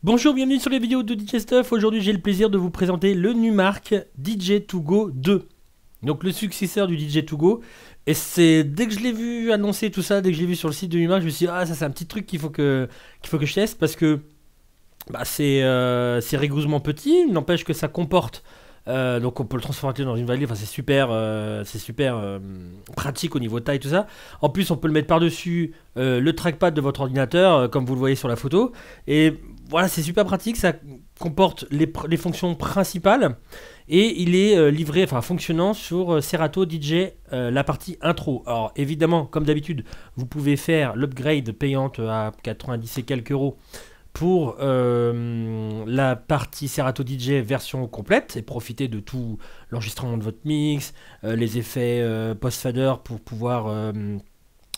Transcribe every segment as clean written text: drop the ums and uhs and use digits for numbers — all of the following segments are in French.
Bonjour, bienvenue sur les vidéos de DJ Stuff. Aujourd'hui, j'ai le plaisir de vous présenter le Numark DJ2Go 2. Donc le successeur du DJ2Go. Et c'est dès que je l'ai vu annoncer tout ça, dès que je l'ai vu sur le site de Numark, je me suis dit ah ça c'est un petit truc qu'il faut que je teste parce que c'est rigoureusement petit. N'empêche que ça comporte. Donc on peut le transformer dans une valise, enfin c'est super pratique au niveau taille tout ça. En plus on peut le mettre par dessus le trackpad de votre ordinateur comme vous le voyez sur la photo. Et voilà, c'est super pratique, ça comporte les fonctions principales. Et il est livré, enfin fonctionnant sur Serato DJ, la partie intro. Alors évidemment comme d'habitude vous pouvez faire l'upgrade payante à 90 et quelques euros pour la partie Serato DJ version complète et profiter de tout l'enregistrement de votre mix, les effets post-fader pour pouvoir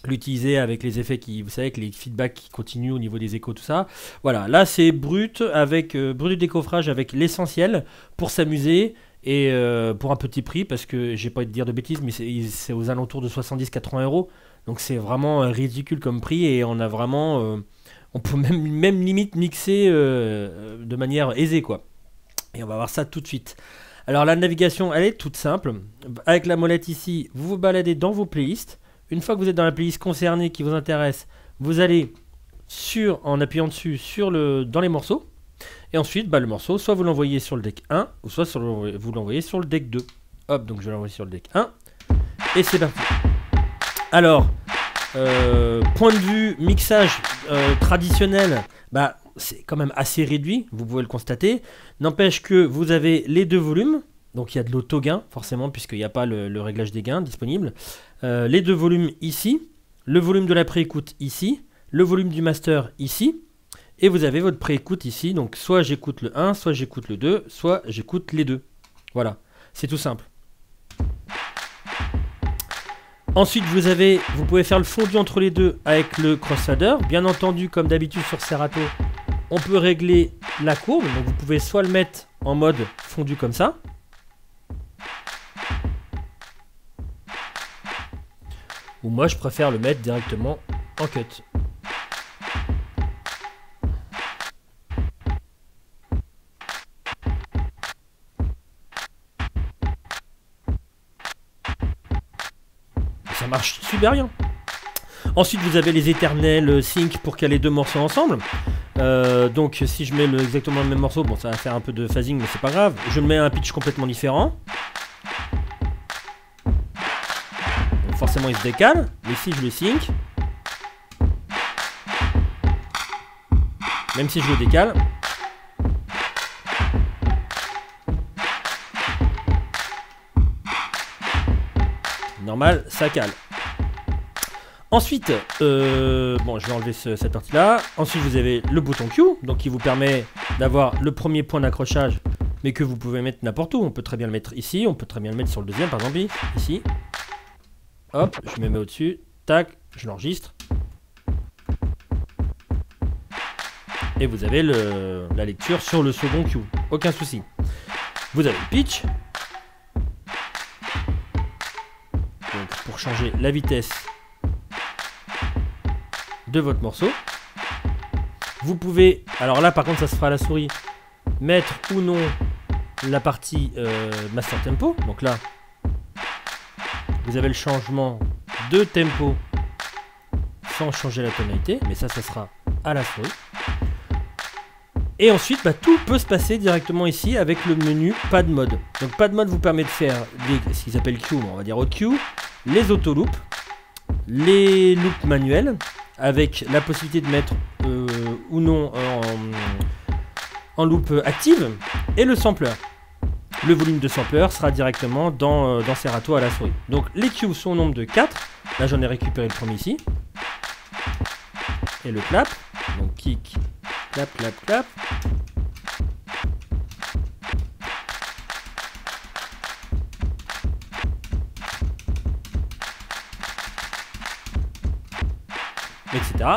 l'utiliser avec les effets qui, vous savez, avec les feedbacks qui continuent au niveau des échos, tout ça. Voilà, là c'est brut avec brut décoffrage avec l'essentiel pour s'amuser et pour un petit prix parce que j'ai pas envie de dire de bêtises, mais c'est aux alentours de 70-80 euros. Donc c'est vraiment ridicule comme prix et on a vraiment on peut même limite mixer de manière aisée quoi. Et on va voir ça tout de suite. Alors la navigation elle est toute simple. Avec la molette ici, vous vous baladez dans vos playlists. Une fois que vous êtes dans la playlist concernée qui vous intéresse, vous allez en appuyant dessus dans les morceaux. Et ensuite le morceau, soit vous l'envoyez sur le deck 1, ou soit vous l'envoyez sur le deck 2. Hop, donc je vais l'envoyer sur le deck 1. Et c'est parti. Alors, point de vue mixage traditionnel, c'est quand même assez réduit, vous pouvez le constater. N'empêche que vous avez les deux volumes, donc il y a de l'auto-gain forcément puisqu'il n'y a pas le réglage des gains disponible. Les deux volumes ici, le volume de la pré-écoute ici, le volume du master ici, et vous avez votre pré-écoute ici, donc soit j'écoute le 1, soit j'écoute le 2, soit j'écoute les deux. Voilà, c'est tout simple. Ensuite, vous pouvez faire le fondu entre les deux avec le crossfader. Bien entendu, comme d'habitude sur Serato, on peut régler la courbe. Donc vous pouvez soit le mettre en mode fondu comme ça. Ou moi, je préfère le mettre directement en cut. Ça marche super bien. Ensuite vous avez les éternels sync pour caler deux morceaux ensemble. Donc si je mets exactement le même morceau, bon ça va faire un peu de phasing mais c'est pas grave. Je mets un pitch complètement différent. Donc forcément il se décale. Mais si je le sync, même si je le décale, normal, ça cale. Ensuite, bon, je vais enlever cette partie-là. Ensuite, vous avez le bouton Q, donc qui vous permet d'avoir le premier point d'accrochage, mais que vous pouvez mettre n'importe où. On peut très bien le mettre ici, on peut très bien le mettre sur le deuxième, par exemple, ici. Hop, je me mets au-dessus, tac, je l'enregistre. Et vous avez la lecture sur le second Q, aucun souci. Vous avez le pitch. Pour changer la vitesse de votre morceau. Vous pouvez, alors là par contre ça se fera à la souris, mettre ou non la partie master tempo. Donc là vous avez le changement de tempo sans changer la tonalité, mais ça sera à la souris. Et ensuite tout peut se passer directement ici avec le menu pad mode. Donc pad mode vous permet de faire ce qu'ils appellent Q, on va dire auto Q, les auto-loops, les loops manuels, avec la possibilité de mettre ou non en loop active, et le sampler. Le volume de sampler sera directement dans Serato à la souris. Donc les Q sont au nombre de 4, là j'en ai récupéré le premier ici, et le clap, donc kick, clap, clap, clap. Etc.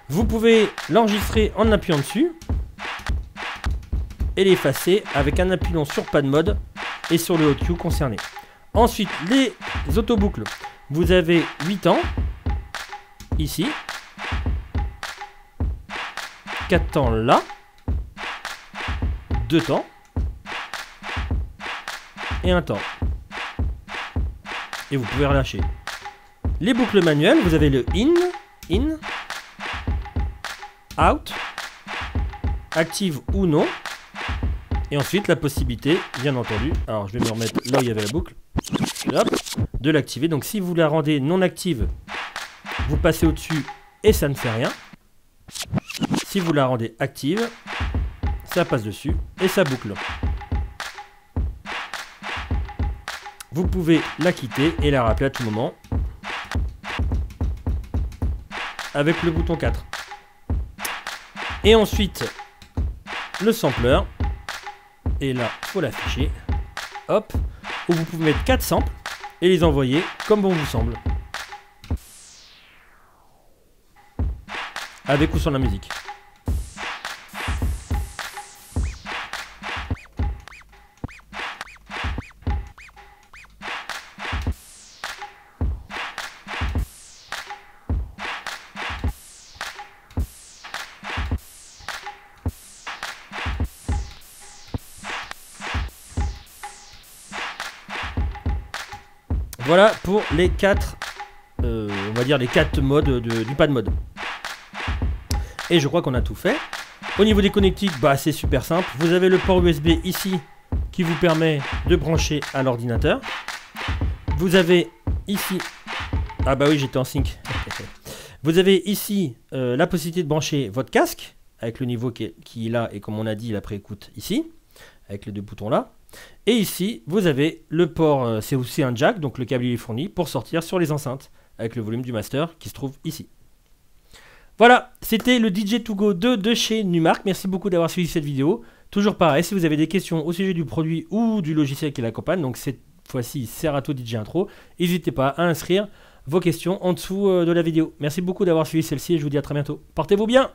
Vous pouvez l'enregistrer en appuyant dessus et l'effacer avec un appui long sur pad mode et sur le hot Q concerné. Ensuite, les autoboucles. Vous avez 8 temps ici, 4 temps là, 2 temps et un temps. Et vous pouvez relâcher. Les boucles manuelles, vous avez le in, out, active ou non. Et ensuite la possibilité, bien entendu, alors je vais me remettre là où il y avait la boucle, hop, de l'activer. Donc si vous la rendez non active, vous passez au-dessus et ça ne fait rien. Si vous la rendez active, ça passe dessus et ça boucle. Vous pouvez la quitter et la rappeler à tout moment avec le bouton 4. Et ensuite, le sampler. Et là, il faut l'afficher. Hop. Où vous pouvez mettre 4 samples et les envoyer comme bon vous semble. Avec ou sans la musique. Voilà pour les 4, on va dire les 4 modes du pad mode. Et je crois qu'on a tout fait. Au niveau des connectiques, bah c'est super simple. Vous avez le port USB ici qui vous permet de brancher à l'ordinateur. Vous avez ici, ah bah oui j'étais en sync. Vous avez ici la possibilité de brancher votre casque avec le niveau qui est là et comme on a dit la préécoute ici avec les 2 boutons là. Et ici, vous avez le port, c'est aussi un jack, donc le câble il est fourni pour sortir sur les enceintes avec le volume du master qui se trouve ici. Voilà, c'était le DJ2Go 2 de chez Numark. Merci beaucoup d'avoir suivi cette vidéo. Toujours pareil, si vous avez des questions au sujet du produit ou du logiciel qui l'accompagne, donc cette fois-ci Serato DJ Intro, n'hésitez pas à inscrire vos questions en dessous de la vidéo. Merci beaucoup d'avoir suivi celle-ci et je vous dis à très bientôt. Portez-vous bien!